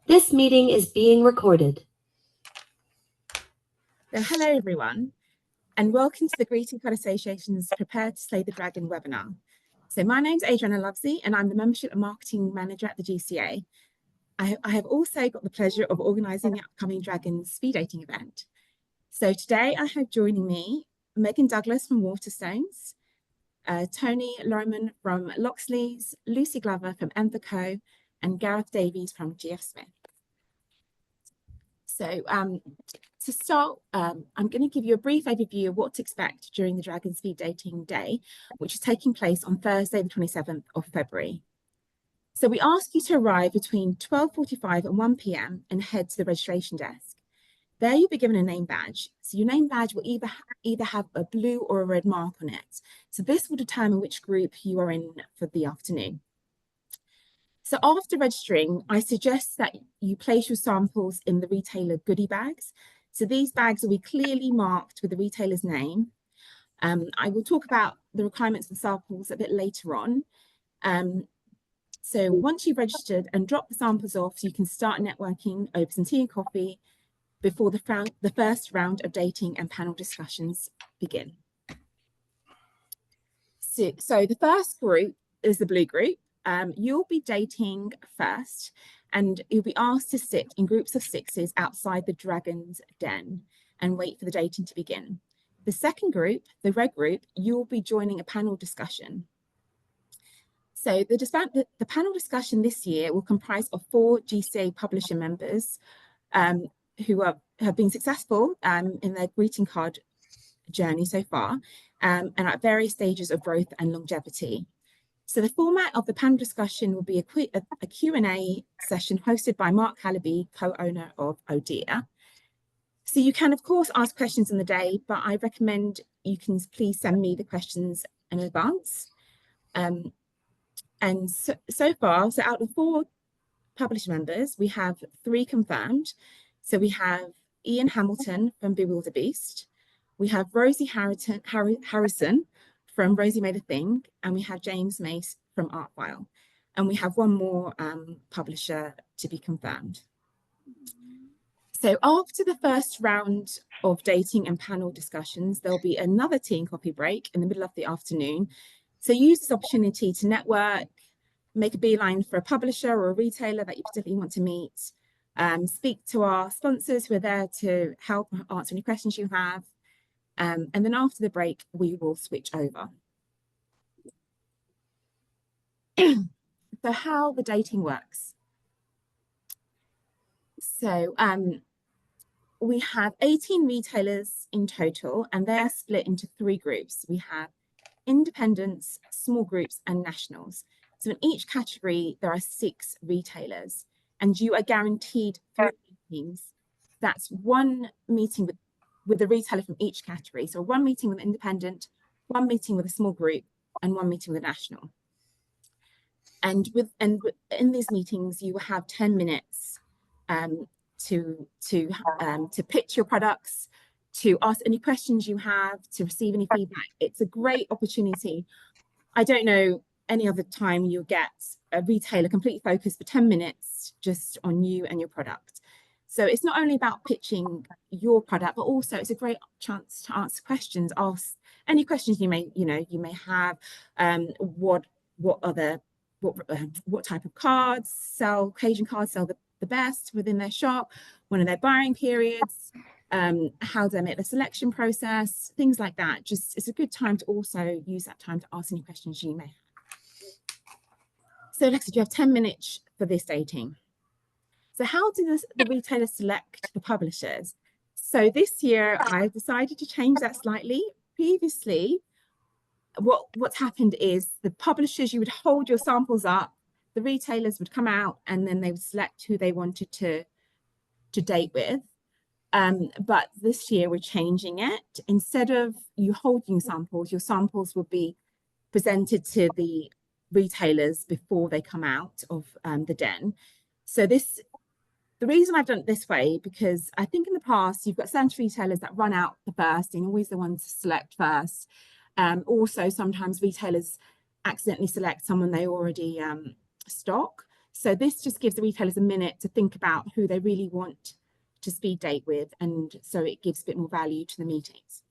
This meeting is being recorded. So hello everyone, and welcome to the Greeting Card Association's Prepare to Slay the Dragon webinar. So my name's Adriana Lovesey, and I'm the Membership and Marketing Manager at the GCA. I have also got the pleasure of organising the upcoming Dragon speed dating event. So today I have joining me Megan Douglas from Waterstones, Tony Lorman from Loxley's, Lucy Glover from Enverco, and Gareth Davies from GF Smith. So to start, I'm going to give you a brief overview of what to expect during the Dragon Speed Dating Day, which is taking place on Thursday, the 27th of February. So we ask you to arrive between 12:45 and 1 p.m. and head to the registration desk. There you'll be given a name badge. So your name badge will either have a blue or a red mark on it. So this will determine which group you are in for the afternoon. So after registering, I suggest that you place your samples in the retailer goodie bags. So these bags will be clearly marked with the retailer's name. I will talk about the requirements for samples a bit later on. So once you've registered and dropped the samples off, you can start networking over some tea and coffee before the first round of dating and panel discussions begin. So the first group is the blue group. You'll be dating first, and you'll be asked to sit in groups of sixes outside the Dragon's Den and wait for the dating to begin. The second group, the red group, you'll be joining a panel discussion. So the panel discussion this year will comprise of 4 GCA publisher members who have been successful in their greeting card journey so far and at various stages of growth and longevity. So the format of the panel discussion will be a Q&A session hosted by Mark Hallaby, co-owner of Odia. So you can, of course, ask questions in the day, but I recommend you can please send me the questions in advance. And so far, out of 4 published members, we have 3 confirmed. So we have Ian Hamilton from Bewilderbeast, we have Rosie Harrison from Rosie Made a Thing, and we have James Mace from Artfile. And we have one more publisher to be confirmed. So after the first round of dating and panel discussions, there'll be another tea and coffee break in the middle of the afternoon. So use this opportunity to network, make a beeline for a publisher or a retailer that you particularly want to meet, speak to our sponsors who are there to help answer any questions you have. And then after the break, we will switch over. So how the dating works. So we have 18 retailers in total, and they are split into 3 groups. We have independents, small groups, and nationals. So in each category, there are 6 retailers, and you are guaranteed 3 meetings. That's 1 meeting with the retailer from each category. So 1 meeting with an independent, 1 meeting with a small group, and 1 meeting with a national. And in these meetings, you will have 10 minutes to pitch your products, to ask any questions you have, to receive any feedback. It's a great opportunity. I don't know any other time you'll get a retailer completely focused for 10 minutes just on you and your product. So it's not only about pitching your product, but also it's a great chance to answer questions, ask any questions you may have. What type of cards sell, occasion cards sell the best within their shop? When are their buying periods? How do they make the selection process? Things like that. Just it's a good time to also use that time to ask any questions you may have. So Alexa, you have 10 minutes for this dating. So how do the retailers select the publishers? So this year I've decided to change that slightly. Previously, what's happened is the publishers, you would hold your samples up, the retailers would come out, and then they would select who they wanted to date with. But this year we're changing it. Instead of you holding samples, your samples will be presented to the retailers before they come out of the den. So the reason I've done it this way, because I think in the past, you've got certain retailers that run out the first and always the ones to select first. Also, sometimes retailers accidentally select someone they already stock. So this just gives the retailers a minute to think about who they really want to speed date with, and so it gives a bit more value to the meetings.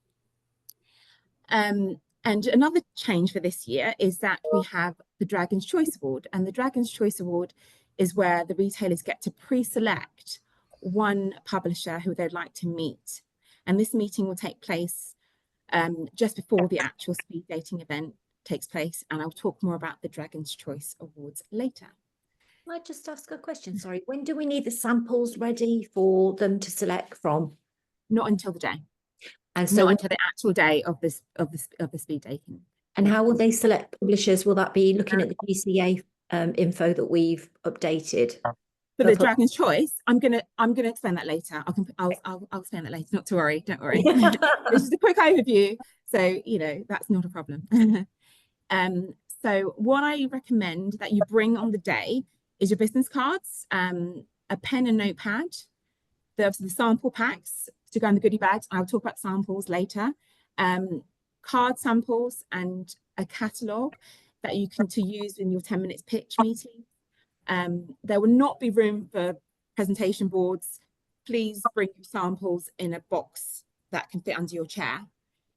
And another change for this year is that we have the Dragon's Choice Award, and the Dragon's Choice Award is where the retailers get to pre-select one publisher who they'd like to meet. And this meeting will take place just before the actual speed dating event takes place. And I'll talk more about the Dragon's Choice Awards later. Can I just ask a question? Sorry, when do we need the samples ready for them to select from? Not until the day. And so not until the actual day of the speed dating. And how will they select publishers? Will that be looking at the GCA info that we've updated? For the Dragon's Choice, I'm gonna explain that later. I'll explain that later. Not to worry, don't worry. This is a quick overview, so you know that's not a problem. So what I recommend that you bring on the day is your business cards, a pen and notepad, the sample packs to go in the goodie bags. I'll talk about samples later. Card samples and a catalogue that you can use in your 10 minutes pitch meeting. There will not be room for presentation boards. Please bring your samples in a box that can fit under your chair.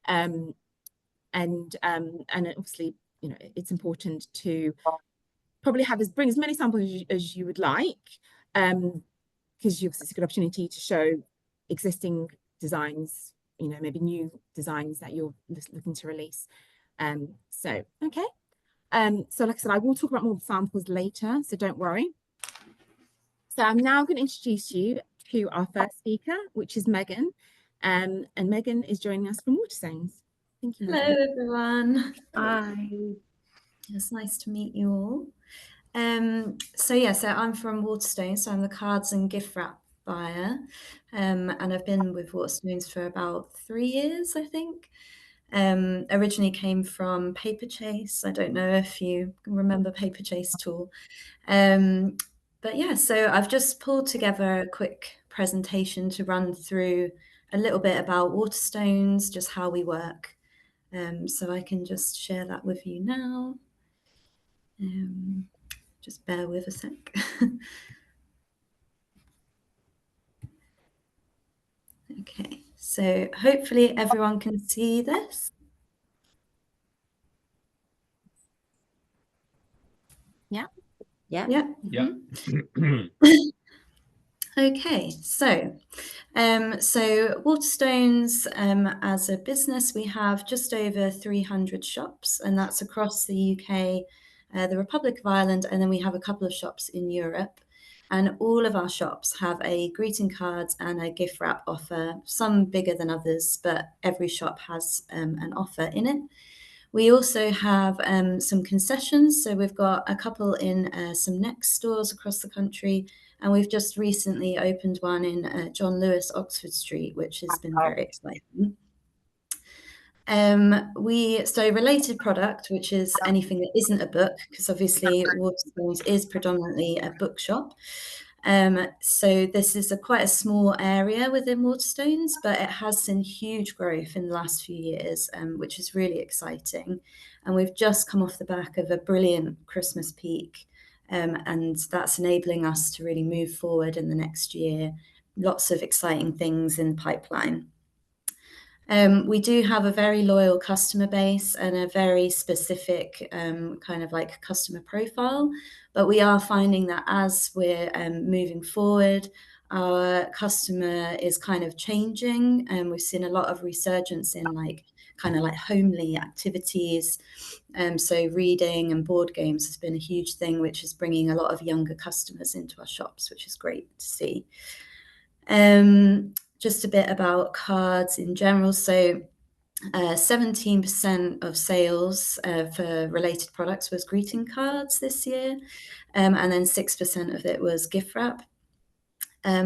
And obviously, you know, it's important to probably bring as many samples as you would like, because it's a good opportunity to show existing designs, you know, maybe new designs that you're looking to release. So, okay. So like I said, I will talk about more samples later, so don't worry. So I'm now going to introduce you to our first speaker, which is Megan. And Megan is joining us from Waterstones. Thank you, Megan. Hello, everyone. Hi. It's nice to meet you all. So I'm from Waterstones, so I'm the cards and gift wrap buyer. And I've been with Waterstones for about 3 years, I think. Originally came from Paperchase. I don't know if you remember Paperchase at all. But yeah, so I've just pulled together a quick presentation to run through a little bit about Waterstones, just how we work. So I can just share that with you now. Just bear with a sec. Okay, so hopefully everyone can see this. Yeah. Yeah. Yeah. Yeah. Okay, so Waterstones, as a business, we have just over 300 shops, and that's across the UK, the Republic of Ireland, and then we have a couple of shops in Europe. And all of our shops have a greeting cards and a gift wrap offer, some bigger than others, but every shop has an offer in it. We also have some concessions. So we've got a couple in some Next stores across the country. And we've just recently opened one in John Lewis, Oxford Street, which has been very exciting. So related product, which is anything that isn't a book, because obviously Waterstones is predominantly a bookshop. So this is quite a small area within Waterstones, but it has seen huge growth in the last few years, which is really exciting. And we've just come off the back of a brilliant Christmas peak, and that's enabling us to really move forward in the next year. Lots of exciting things in the pipeline. We do have a very loyal customer base and a very specific kind of like customer profile, but we are finding that as we're moving forward, our customer is kind of changing, and we've seen a lot of resurgence in like kind of like homely activities. So reading and board games has been a huge thing, which is bringing a lot of younger customers into our shops, which is great to see. Just a bit about cards in general. So 17% of sales for related products was greeting cards this year, and then 6% of it was gift wrap.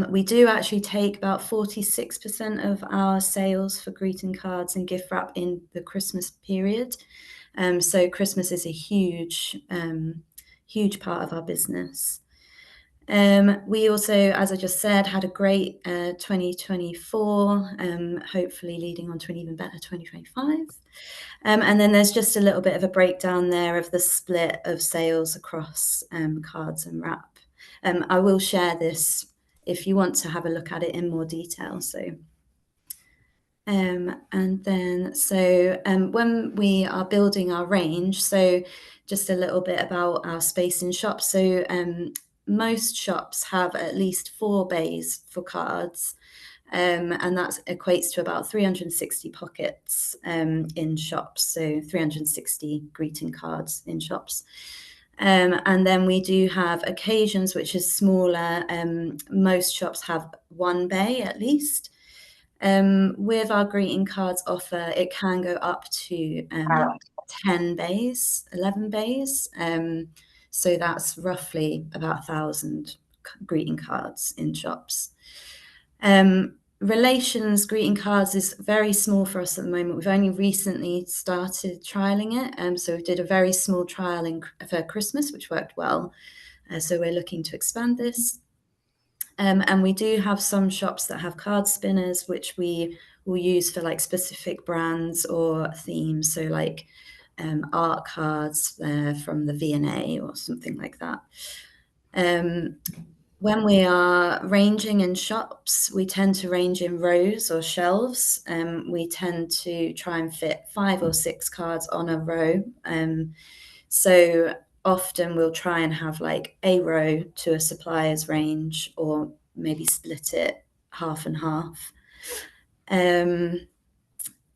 We do actually take about 46% of our sales for greeting cards and gift wrap in the Christmas period. So Christmas is a huge part of our business. We also, as I just said, had a great 2024, hopefully leading on to an even better 2025. And then there's just a little bit of a breakdown there of the split of sales across cards and wrap. I will share this if you want to have a look at it in more detail. And then, when we are building our range, so just a little bit about our space in shops. So most shops have at least 4 bays for cards, and that equates to about 360 pockets in shops, so 360 greeting cards in shops. And then we do have occasions, which is smaller. Most shops have 1 bay at least. With our greeting cards offer, it can go up to 10 bays, 11 bays. So that's roughly about 1,000 greeting cards in shops. Relations greeting cards is very small for us at the moment. We've only recently started trialing it. So we did a very small trial for Christmas, which worked well. So we're looking to expand this. And we do have some shops that have card spinners, which we will use for like specific brands or themes. So like art cards from the V&A or something like that. When we are ranging in shops, we tend to range in rows or shelves. We tend to try and fit 5 or 6 cards on a row. So often we'll try and have like a row to a supplier's range, or maybe split it half and half. And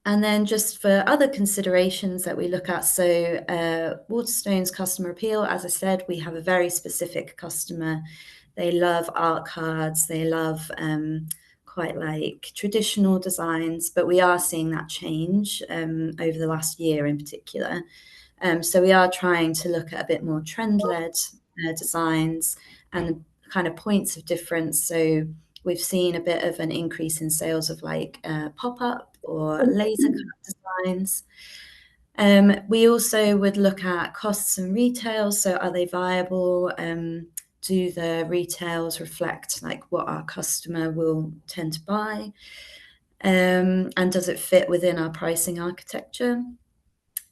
then just for other considerations that we look at, so Waterstone's customer appeal, as I said, we have a very specific customer. They love art cards, they love quite like traditional designs, but we are seeing that change over the last year in particular. So we are trying to look at a bit more trend-led designs and kind of points of difference. So we've seen a bit of an increase in sales of like pop-up or laser cut designs. We also would look at costs and retails. So are they viable? Do the retails reflect like what our customer will tend to buy? And does it fit within our pricing architecture?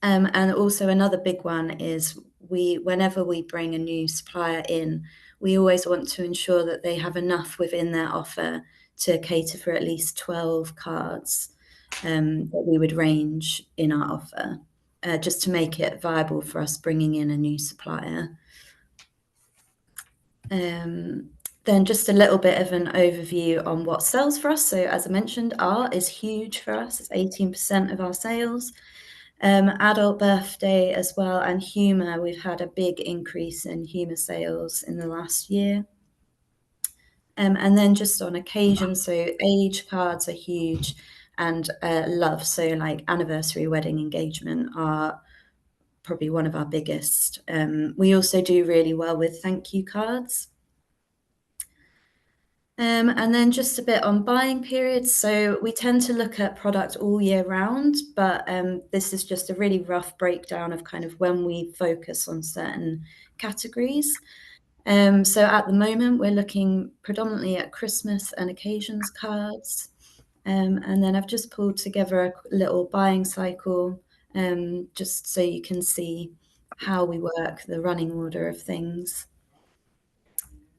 And also another big one is whenever we bring a new supplier in, we always want to ensure that they have enough within their offer to cater for at least 12 cards that we would range in our offer, just to make it viable for us bringing in a new supplier. Then just a little bit of an overview on what sells for us. So as I mentioned, art is huge for us. It's 18% of our sales. Adult birthday as well, and humour. We've had a big increase in humour sales in the last year. And then just on occasion, so age cards are huge, and love, so like anniversary, wedding, engagement are probably one of our biggest. We also do really well with thank you cards. And then just a bit on buying periods. So we tend to look at product all year round, but this is just a really rough breakdown of kind of when we focus on certain categories. So at the moment, we're looking predominantly at Christmas and occasions cards. And then I've just pulled together a little buying cycle, just so you can see how we work, the running order of things.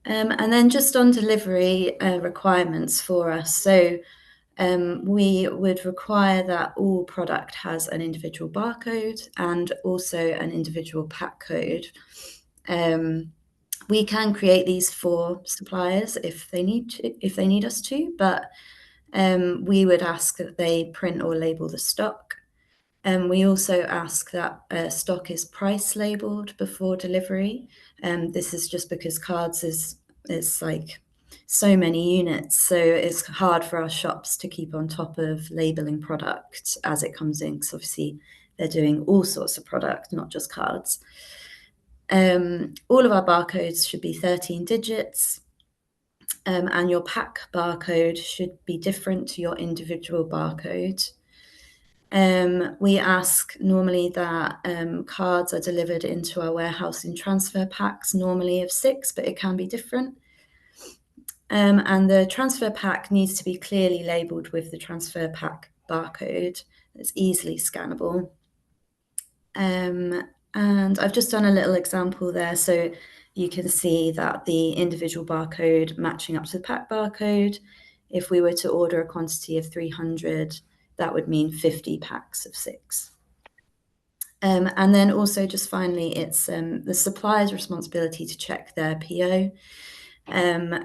And then just on delivery requirements for us. So we would require that all product has an individual barcode and also an individual pack code. We can create these for suppliers if they need us to, but we would ask that they print or label the stock. We also ask that stock is price labeled before delivery. This is just because cards is like so many units, so it's hard for our shops to keep on top of labeling product as it comes in, because obviously they're doing all sorts of product, not just cards. All of our barcodes should be 13 digits, and your pack barcode should be different to your individual barcode. We ask normally that cards are delivered into our warehouse in transfer packs, normally of 6, but it can be different. And the transfer pack needs to be clearly labelled with the transfer pack barcode that's easily scannable. And I've just done a little example there. So you can see that the individual barcode matching up to the pack barcode. If we were to order a quantity of 300, that would mean 50 packs of 6. And then also just finally, it's the supplier's responsibility to check their PO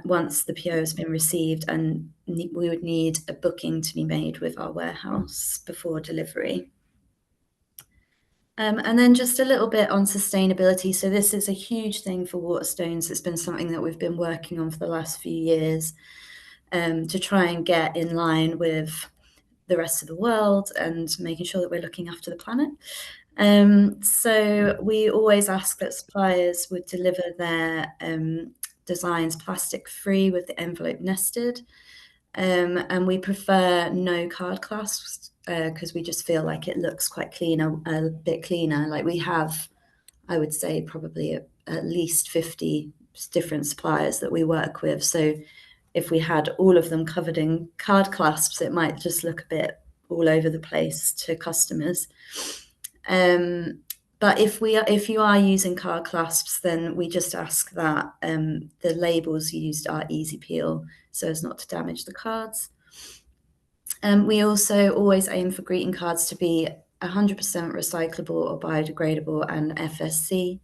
once the PO has been received, and we would need a booking to be made with our warehouse before delivery. And then just a little bit on sustainability. So this is a huge thing for Waterstones. It's been something that we've been working on for the last few years to try and get in line with the rest of the world and making sure that we're looking after the planet. So we always ask that suppliers would deliver their designs plastic free with the envelope nested. And we prefer no card clasps because we just feel like it looks quite cleaner, a bit cleaner. Like we have, I would say, probably at least 50 different suppliers that we work with. So if we had all of them covered in card clasps, it might just look a bit all over the place to customers. But if you are using card clasps, then we just ask that the labels used are easy peel so as not to damage the cards. We also always aim for greeting cards to be 100% recyclable or biodegradable and FSC.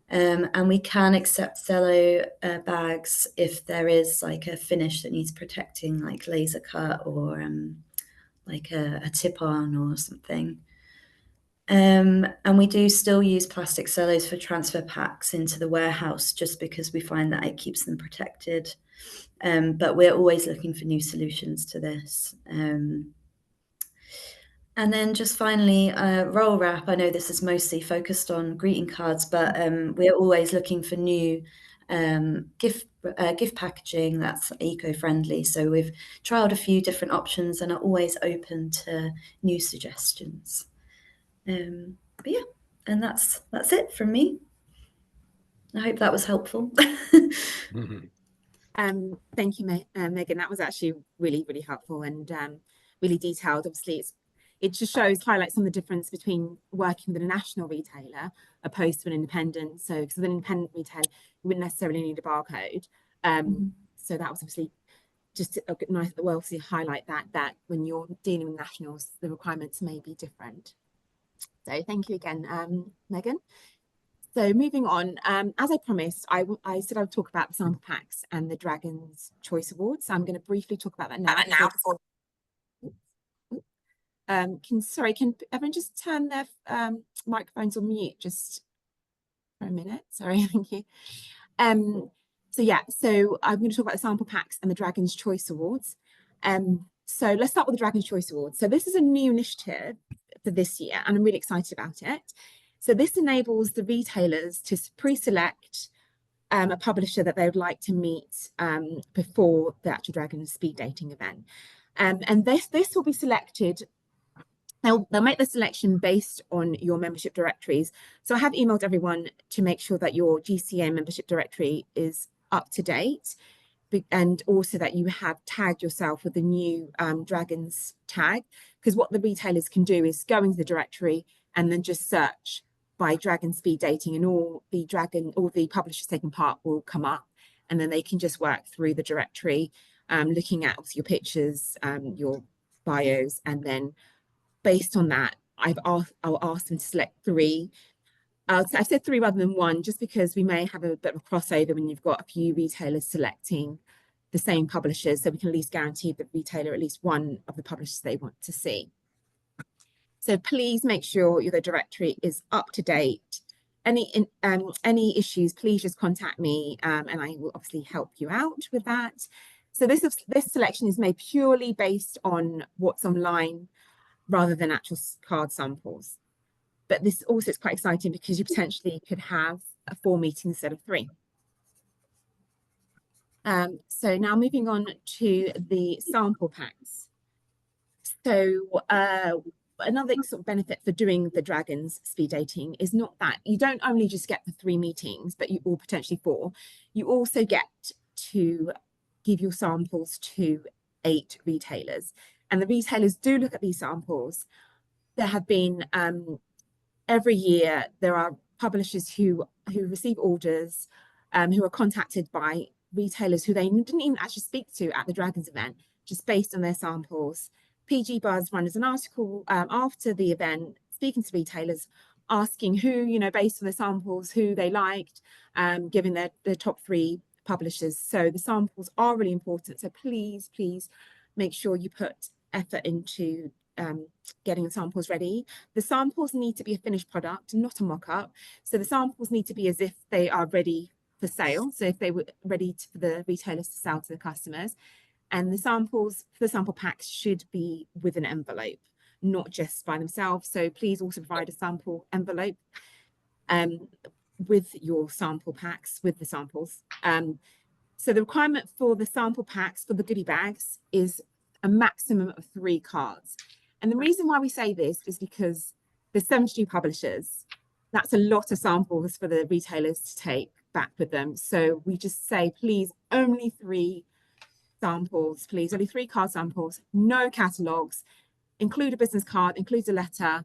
And we can accept cello bags if there is like a finish that needs protecting, like laser cut or like a tip-on or something. And we do still use plastic cellos for transfer packs into the warehouse just because we find that it keeps them protected. But we're always looking for new solutions to this. And then just finally, roll wrap. I know this is mostly focused on greeting cards, but we're always looking for new gift packaging that's eco-friendly. So we've trialed a few different options and are always open to new suggestions. But yeah, and that's it from me. I hope that was helpful. Thank you, Megan. That was actually really, really helpful and really detailed. Obviously, it just highlights some of the difference between working with a national retailer opposed to an independent. So, because with an independent retailer, you wouldn't necessarily need a barcode. So that was obviously just nice. Well, obviously highlight that when you're dealing with nationals, the requirements may be different. So thank you again, Megan. So moving on, as I promised, I said I would talk about the sample packs and the Dragons Choice Awards. So I'm going to briefly talk about that now. Sorry, can everyone just turn their microphones on mute just for a minute? Sorry, thank you. So I'm going to talk about the sample packs and the Dragons Choice Awards. So let's start with the Dragons Choice Awards. So this is a new initiative for this year, and I'm really excited about it. So this enables the retailers to pre-select a publisher that they would like to meet before the actual Dragons speed dating event. And this will be selected. They'll make the selection based on your membership directories. So I have emailed everyone to make sure that your GCA membership directory is up to date, and also that you have tagged yourself with the new Dragons tag, because what the retailers can do is go into the directory and then just search by Dragon speed dating, and all the publishers taking part will come up, and then they can just work through the directory, looking at your pictures, your bios, and then based on that, I'll ask them to select 3. I've said 3 rather than 1, just because we may have a bit of a crossover when you've got a few retailers selecting the same publishers, so we can at least guarantee the retailer at least one of the publishers they want to see. So please make sure the directory is up to date. Any issues, please just contact me, and I will obviously help you out with that. So this selection is made purely based on what's online rather than actual card samples. But this also is quite exciting because you potentially could have 4 meetings instead of 3. So now moving on to the sample packs. So another sort of benefit for doing the Dragons speed dating is not that you don't only just get the 3 meetings, but or potentially 4. You also get to give your samples to 8 retailers. And the retailers do look at these samples. There have been every year there are publishers who receive orders, who are contacted by retailers who they didn't even actually speak to at the Dragons event, just based on their samples. PG Buzz ran as an article after the event, speaking to retailers, asking who, you know, based on the samples, who they liked, giving their top 3 publishers. So the samples are really important. So please make sure you put effort into getting the samples ready. The samples need to be a finished product, not a mock-up. So the samples need to be as if they are ready for sale. So if they were ready for the retailers to sell to the customers. And the samples for the sample packs should be with an envelope, not just by themselves. So please also provide a sample envelope with your sample packs, with the samples. So the requirement for the sample packs for the goodie bags is a maximum of 3 cards. And the reason why we say this is because there's 72 publishers. That's a lot of samples for the retailers to take back with them. So we just say, please, only 3 samples, please, only 3 card samples, no catalogues, include a business card, include a letter,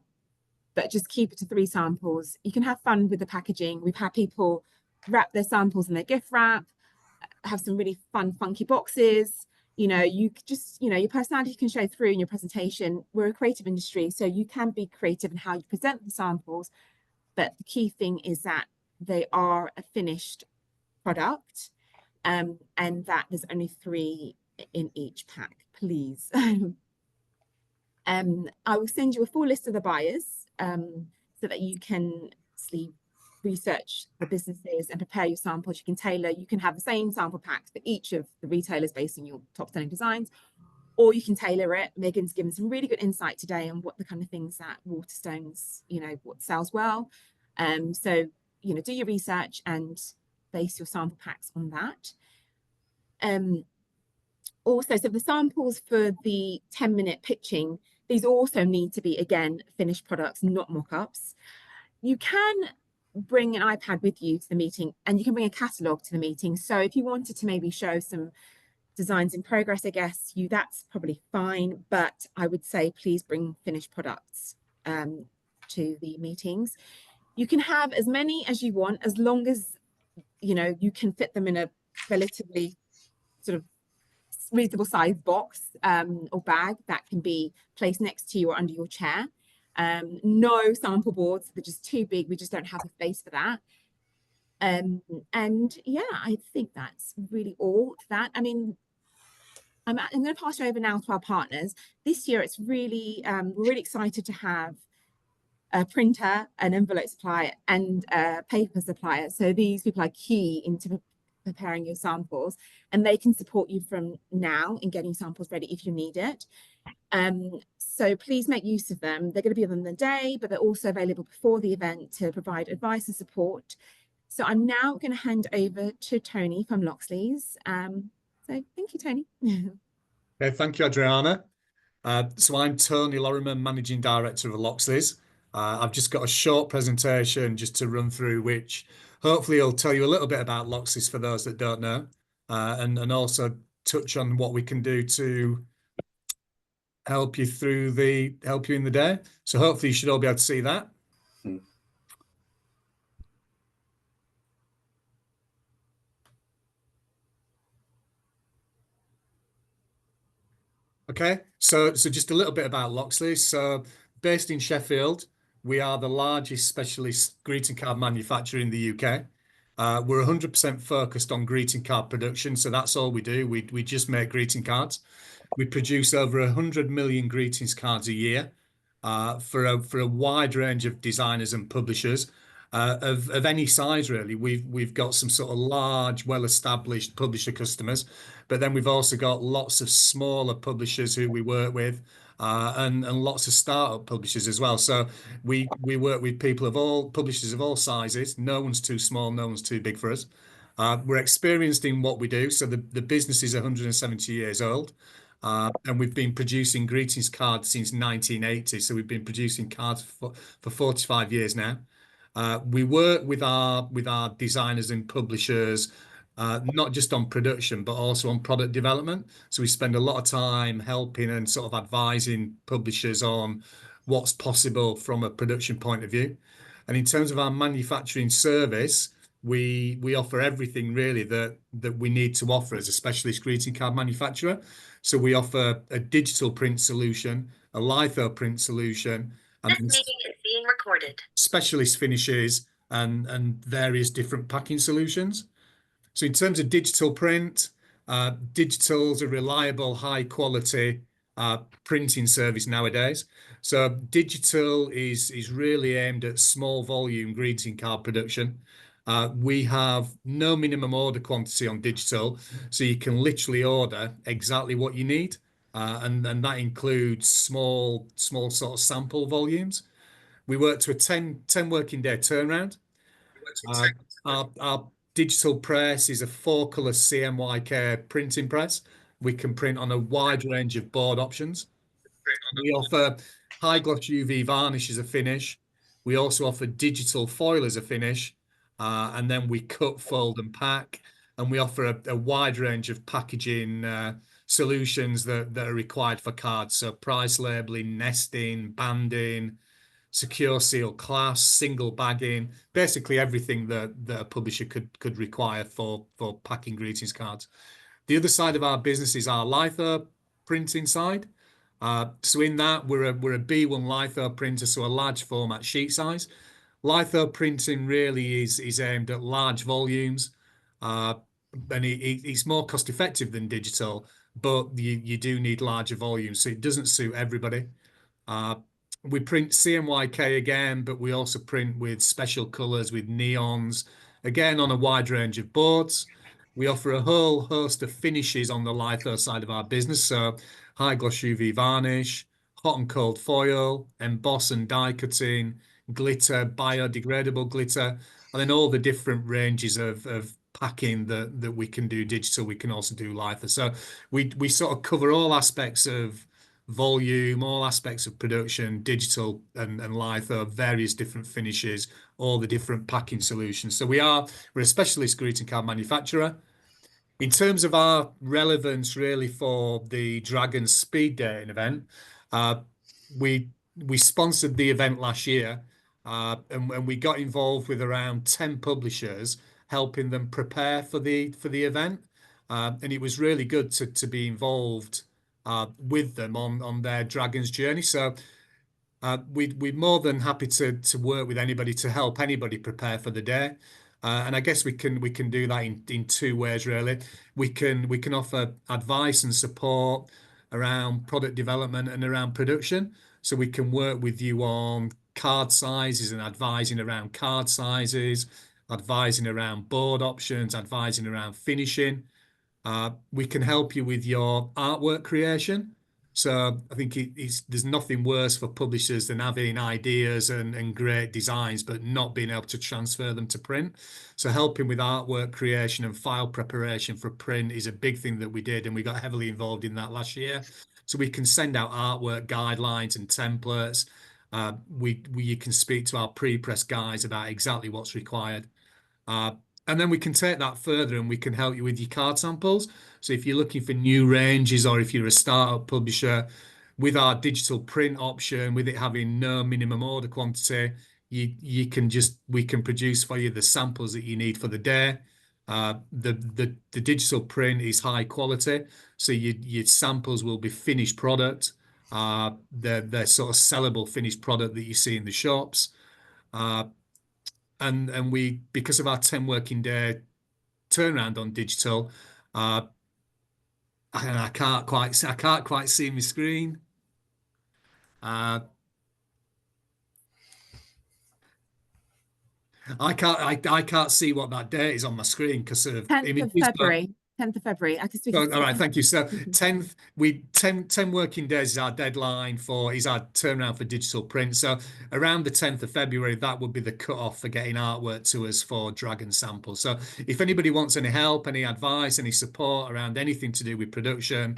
but just keep it to 3 samples. You can have fun with the packaging. We've had people wrap their samples in their gift wrap, have some really fun, funky boxes. You know, you just, you know, your personality can show through in your presentation. We're a creative industry, so you can be creative in how you present the samples. But the key thing is that they are a finished product, and that there's only 3 in each pack, please. I will send you a full list of the buyers so that you can see, research the businesses and prepare your samples. You can tailor, you can have the same sample packs for each of the retailers based on your top selling designs, or you can tailor it. Megan's given some really good insight today on what the kind of things that Waterstones, you know, what sells well. So, you know, do your research and base your sample packs on that. Also, so the samples for the 10-minute pitching, these also need to be, again, finished products, not mock-ups. You can bring an iPad with you to the meeting, and you can bring a catalogue to the meeting. So if you wanted to maybe show some designs in progress, I guess that's probably fine. But I would say, please bring finished products to the meetings. You can have as many as you want, as long as, you know, you can fit them in a relatively sort of reasonable sized box or bag that can be placed next to you or under your chair. No sample boards, they're just too big. We just don't have the space for that. And yeah, I think that's really all to that. I mean, I'm going to pass you over now to our partners. This year, it's really, we're really excited to have a printer, an envelope supplier, and a paper supplier. So these people are key into preparing your samples, and they can support you from now in getting samples ready if you need it. So please make use of them. They're going to be on the day, but they're also available before the event to provide advice and support. So I'm now going to hand over to Tony from Loxleys. So thank you, Tony. Okay, thank you, Adriana. So I'm Tony Lorimer, Managing Director of Loxleys. I've just got a short presentation just to run through, which hopefully will tell you a little bit about Loxleys for those that don't know, and also touch on what we can do to help you in the day. So hopefully you should all be able to see that. Okay, so just a little bit about Loxleys. So based in Sheffield, we are the largest specialist greeting card manufacturer in the UK. We're 100% focused on greeting card production, so that's all we do. We just make greeting cards. We produce over 100 million greetings cards a year for a wide range of designers and publishers of any size, really. We've got some sort of large, well-established publisher customers, but then we've also got lots of smaller publishers who we work with, and lots of startup publishers as well. So we work with publishers of all sizes. No one's too small, no one's too big for us. We're experienced in what we do. So the business is 170 years old. And we've been producing greetings cards since 1980. So we've been producing cards for 45 years now. We work with our designers and publishers, not just on production, but also on product development. So we spend a lot of time helping and sort of advising publishers on what's possible from a production point of view. And in terms of our manufacturing service, we offer everything really that we need to offer as a specialist greeting card manufacturer. So we offer a digital print solution, a litho print solution, and This meeting is being recorded. specialist finishes and various different packing solutions. So in terms of digital print, digital's a reliable, high quality printing service nowadays. So digital is really aimed at small volume greeting card production. We have no minimum order quantity on digital, so you can literally order exactly what you need, and that includes small sort of sample volumes. We work to a 10 working day turnaround. Our digital press is a 4-color CMYK printing press. We can print on a wide range of board options. We offer high gloss UV varnish as a finish. We also offer digital foil as a finish. And then we cut, fold, and pack. And we offer a wide range of packaging solutions that are required for cards. So price labeling, nesting, banding, secure seal clasp, single bagging, basically everything that a publisher could require for packing greetings cards. The other side of our business is our litho printing side. So in that, we're a B1 litho printer, so a large format sheet size. Litho printing really is aimed at large volumes, and it's more cost effective than digital, but you do need larger volumes, so it doesn't suit everybody. We print CMYK again, but we also print with special colors, with neons, again on a wide range of boards. We offer a whole host of finishes on the litho side of our business, so high gloss UV varnish, hot and cold foil, emboss and die cutting, glitter, biodegradable glitter, and then all the different ranges of packing that we can do digital. We can also do litho. So we sort of cover all aspects of volume, all aspects of production, digital and litho, various different finishes, all the different packing solutions. So we're a specialist greeting card manufacturer. In terms of our relevance really for the Dragons speed dating event, we sponsored the event last year, and we got involved with around 10 publishers, helping them prepare for the event. And it was really good to be involved with them on their Dragons journey. So we're more than happy to work with anybody to help anybody prepare for the day. And I guess we can do that in 2 ways really. We can offer advice and support around product development and around production. So we can work with you on card sizes and advising around card sizes, advising around board options, advising around finishing. We can help you with your artwork creation. So I think there's nothing worse for publishers than having ideas and great designs, but not being able to transfer them to print. So helping with artwork creation and file preparation for print is a big thing that we did, and we got heavily involved in that last year. So we can send out artwork guidelines and templates. You can speak to our pre-press guys about exactly what's required. And then we can take that further and we can help you with your card samples. So if you're looking for new ranges, or if you're a startup publisher, with our digital print option, with it having no minimum order quantity, we can produce for you the samples that you need for the day. The digital print is high quality, so your samples will be finished product. They're sort of sellable finished product that you see in the shops. And we, because of our 10 working day turnaround on digital, and I can't quite see my screen. I can't see what that date is on my screen because of 10th of February. 10th of February. I can speak. All right, thank you. So 10 working days is our deadline is our turnaround for digital print. So around the 10th of February, that would be the cutoff for getting artwork to us for Dragon samples. So if anybody wants any help, any advice, any support around anything to do with production,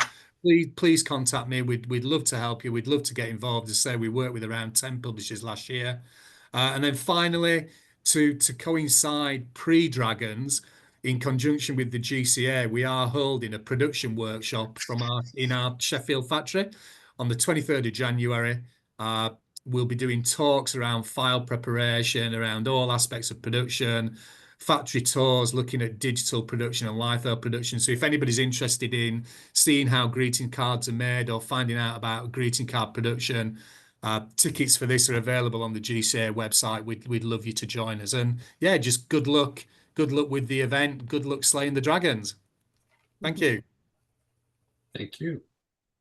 please contact me. We'd love to help you. We'd love to get involved. As I say, we worked with around 10 publishers last year. And then finally, to coincide pre-Dragons, in conjunction with the GCA, we are holding a production workshop in our Sheffield factory on the 23rd of January. We'll be doing talks around file preparation, around all aspects of production, factory tours, looking at digital production and litho production. So if anybody's interested in seeing how greeting cards are made or finding out about greeting card production, tickets for this are available on the GCA website. We'd love you to join us. And yeah, just good luck with the event. Good luck slaying the dragons. Thank you. Thank you.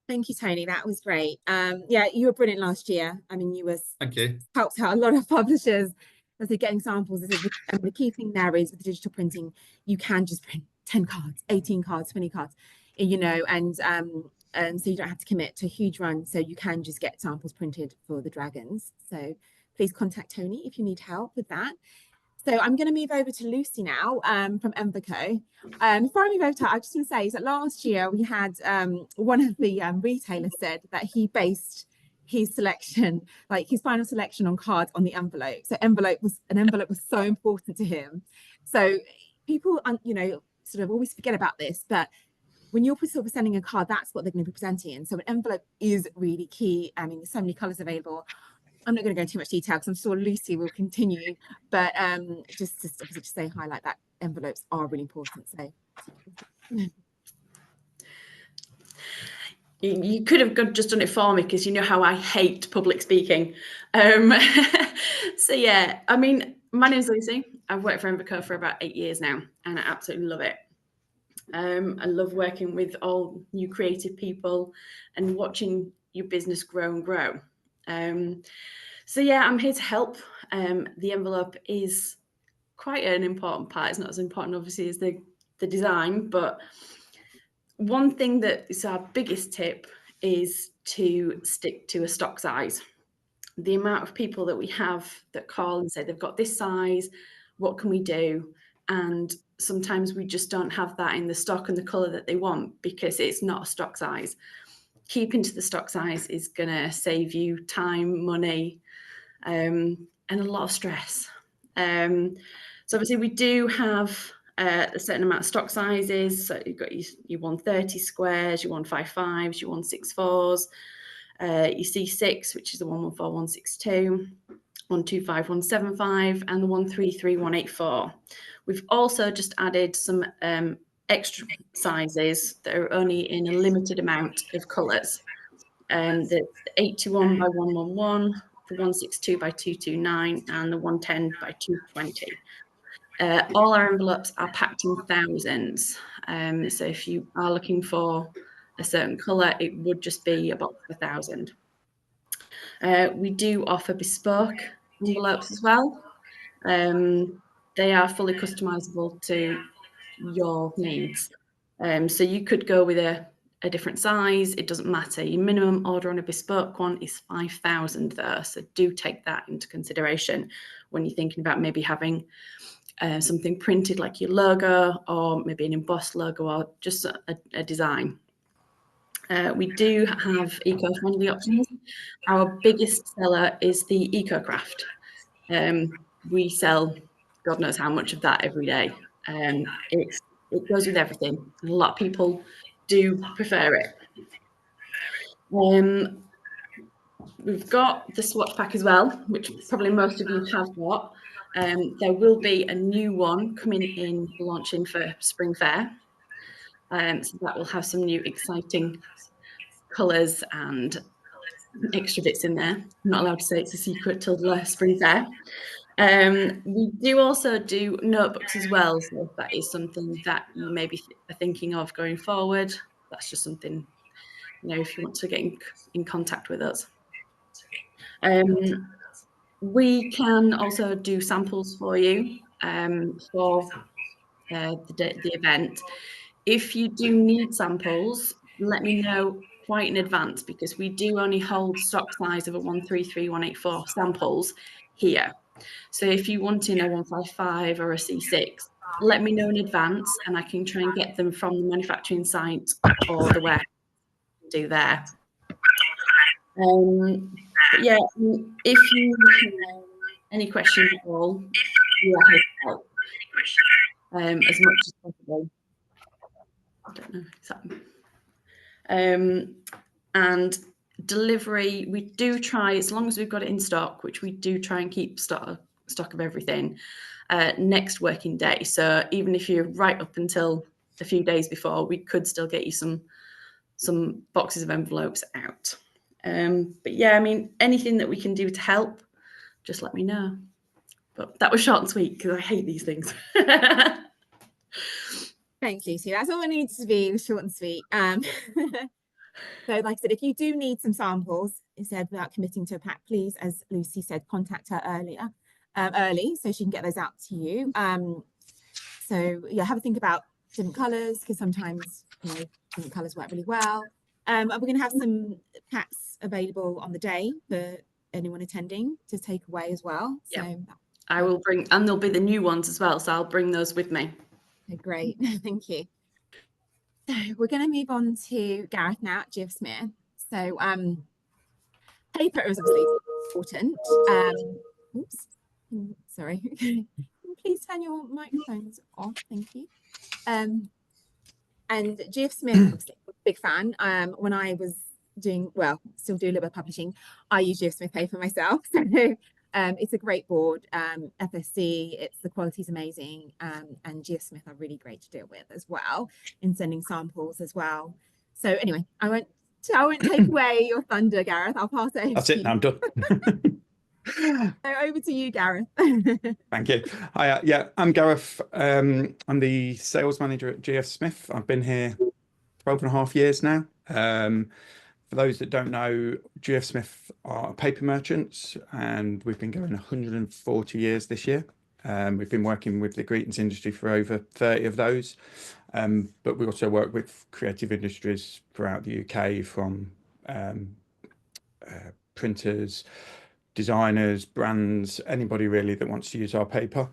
Thank you, Tony. That was great. Yeah, you were brilliant last year. I mean, Thank you. helped out a lot of publishers as they're getting samples. And the key thing there is with digital printing, you can just print 10 cards, 18 cards, 20 cards, you know, and so you don't have to commit to a huge run. So you can just get samples printed for the dragons. So please contact Tony if you need help with that. So I'm going to move over to Lucy now from Envaco. Before I move over to her, I just want to say is that last year we had one of the retailers said that he based his selection, like his final selection on cards on the envelope. So an envelope was so important to him. So people, you know, sort of always forget about this, but when you're sort of sending a card, that's what they're going to be presenting in. So an envelope is really key. I mean, there's so many colors available. I'm not going to go into too much detail because I'm sure Lucy will continue, but just obviously to say highlight that envelopes are really important. So you could have just done it for me because you know how I hate public speaking. So yeah, I mean, my name's Lucy. I've worked for Envaco for about 8 years now, and I absolutely love it. I love working with all new creative people and watching your business grow and grow. So yeah, I'm here to help. The envelope is quite an important part. It's not as important, obviously, as the design, but one thing that is our biggest tip is to stick to a stock size. The amount of people that we have that call and say they've got this size, what can we do? And sometimes we just don't have that in the stock and the colour that they want because it's not a stock size. Keeping to the stock size is going to save you time, money, and a lot of stress. So obviously we do have a certain amount of stock sizes. So you've got your 130 squares, your 155s, your 164s, your C6, which is the 114, 162, 125, 175, and the 133, 184. We've also just added some extra sizes that are only in a limited amount of colours. The 81 by 111, the 162 by 229, and the 110 by 220. All our envelopes are packed in thousands. So if you are looking for a certain colour, it would just be about 1,000. We do offer bespoke envelopes as well. They are fully customizable to your needs. So you could go with a different size. It doesn't matter. Your minimum order on a bespoke one is 5,000 though. So do take that into consideration when you're thinking about maybe having something printed like your logo or maybe an embossed logo or just a design. We do have eco-friendly options. Our biggest seller is the EcoCraft. We sell God knows how much of that every day. It goes with everything. And a lot of people do prefer it. We've got the swatch pack as well, which probably most of you have got. There will be a new one coming in, launching for Spring Fair. So that will have some new exciting colours and extra bits in there. I'm not allowed to say it's a secret till the Spring Fair. We do also do notebooks as well. So if that is something that you maybe are thinking of going forward, that's just something, you know, if you want to get in contact with us. We can also do samples for you for the event. If you do need samples, let me know quite in advance because we do only hold stock size of a 133, 184 samples here. So if you want in a 155 or a C6, let me know in advance and I can try and get them from the manufacturing site or the warehouse to do there. But yeah, if you have any questions at all, we are here to help as much as possible. I don't know exactly. And delivery, we do try, as long as we've got it in stock, which we do try and keep stock of everything, next working day. So even if you're right up until a few days before, we could still get you some boxes of envelopes out. But yeah, I mean, anything that we can do to help, just let me know. But that was short and sweet because I hate these things. Thanks, Lucy. That's all it needs to be, short and sweet. So like I said, if you do need some samples, instead without committing to a pack, please, as Lucy said, contact her early so she can get those out to you. So yeah, have a think about different colours, because sometimes, you know, different colours work really well. We're going to have some packs available on the day for anyone attending to take away as well. So Yep. I will bring, and there'll be the new ones as well, so I'll bring those with me. okay, great. Thank you. So we're going to move on to Gareth now at GF Smith. So paper is obviously important. Oops, sorry. Can you please turn your microphones off? Thank you. And GF Smith, obviously, big fan. When I was doing, well, still do a little bit of publishing, I use GF Smith paper myself. So it's a great board, FSC, the quality's amazing, and GF Smith are really great to deal with as well in sending samples as well. So anyway, I won't take away your thunder, Gareth. I'll pass it over That's to it, you. now I'm done. So over to you, Gareth. Thank you. Hi, yeah, I'm Gareth. I'm the sales manager at GF Smith. I've been here 12.5 years now. For those that don't know, GF Smith are paper merchants, and we've been going 140 years this year. We've been working with the greetings industry for over 30 of those, but we also work with creative industries throughout the UK, from printers, designers, brands, anybody really that wants to use our paper.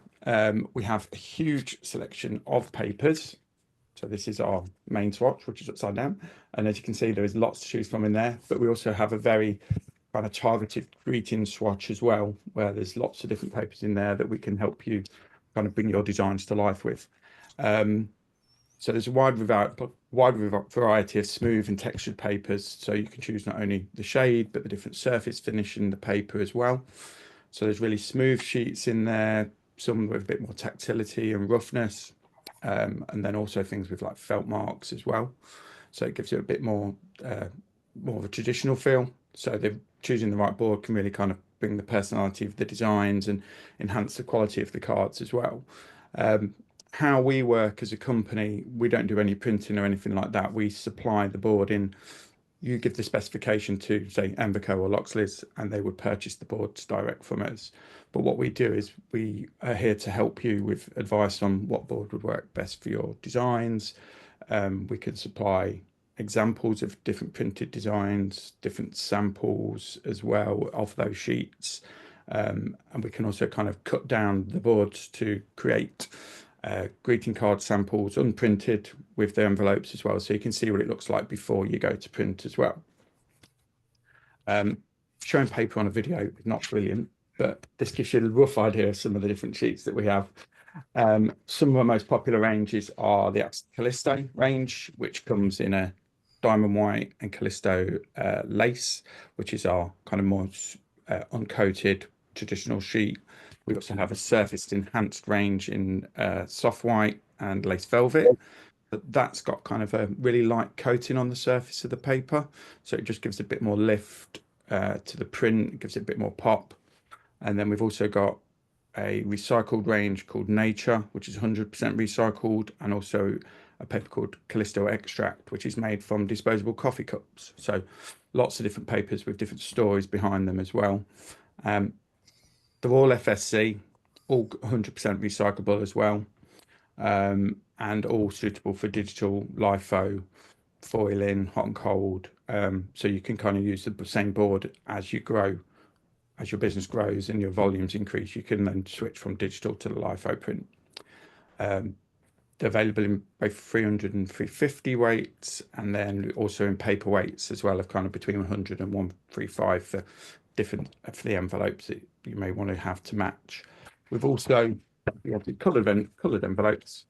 We have a huge selection of papers. So this is our main swatch, which is upside down. And as you can see, there is lots to choose from in there, but we also have a very kind of targeted greeting swatch as well, where there's lots of different papers in there that we can help you kind of bring your designs to life with. So there's a wide variety of smooth and textured papers. So you can choose not only the shade, but the different surface finish in the paper as well. So there's really smooth sheets in there, some with a bit more tactility and roughness. And then also things with like felt marks as well. So it gives you a bit more of a traditional feel. So choosing the right board can really kind of bring the personality of the designs and enhance the quality of the cards as well. How we work as a company, we don't do any printing or anything like that. We supply the board in. You give the specification to, say, Envico or Loxleys, and they would purchase the boards direct from us. But what we do is we are here to help you with advice on what board would work best for your designs. We can supply examples of different printed designs, different samples as well of those sheets. And we can also kind of cut down the boards to create greeting card samples unprinted with the envelopes as well, so you can see what it looks like before you go to print as well. Showing paper on a video is not brilliant, but this gives you a rough idea of some of the different sheets that we have. Some of our most popular ranges are the Callisto range, which comes in a diamond white and Callisto lace, which is our kind of more uncoated traditional sheet. We also have a surfaced enhanced range in soft white and lace velvet. But that's got kind of a really light coating on the surface of the paper. So it just gives a bit more lift to the print, it gives it a bit more pop. And then we've also got a recycled range called Nature, which is 100% recycled, and also a paper called Callisto Extract, which is made from disposable coffee cups. So lots of different papers with different stories behind them as well. They're all FSC, all 100% recyclable as well, and all suitable for digital, LIFO, foiling, hot and cold. So you can kind of use the same board as you grow, as your business grows and your volumes increase. You can then switch from digital to the LIFO print. They're available in both 300 and 350 weights, and then also in paper weights as well, of kind of between 100 and 135 for the envelopes that you may want to have to match. We have the coloured envelopes.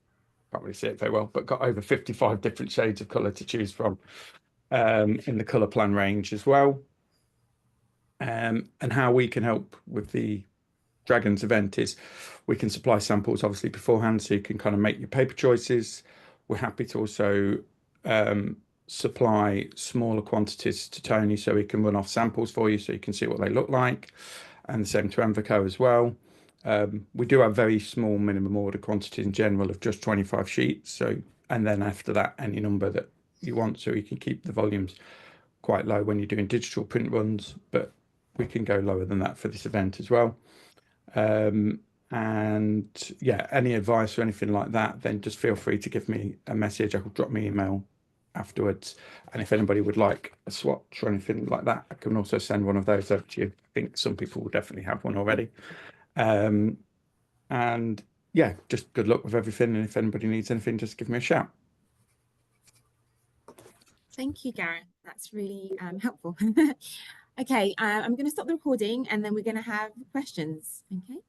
Can't really see it very well, but got over 55 different shades of colour to choose from in the colour plan range as well. And how we can help with the Dragons event is we can supply samples obviously beforehand, so you can kind of make your paper choices. We're happy to also supply smaller quantities to Tony, so he can run off samples for you so you can see what they look like, and the same to Envico as well. We do have very small minimum order quantities in general of just 25 sheets, so, and then after that any number that you want, so you can keep the volumes quite low when you're doing digital print runs, but we can go lower than that for this event as well. And yeah, any advice or anything like that, then just feel free to give me a message. I could drop me an email afterwards, and if anybody would like a swatch or anything like that, I can also send one of those over to you. I think some people will definitely have one already. And yeah, just good luck with everything, and if anybody needs anything, just give me a shout. Thank you, Gareth. That's really helpful. Okay, I'm going to stop the recording and then we're going to have questions. Okay.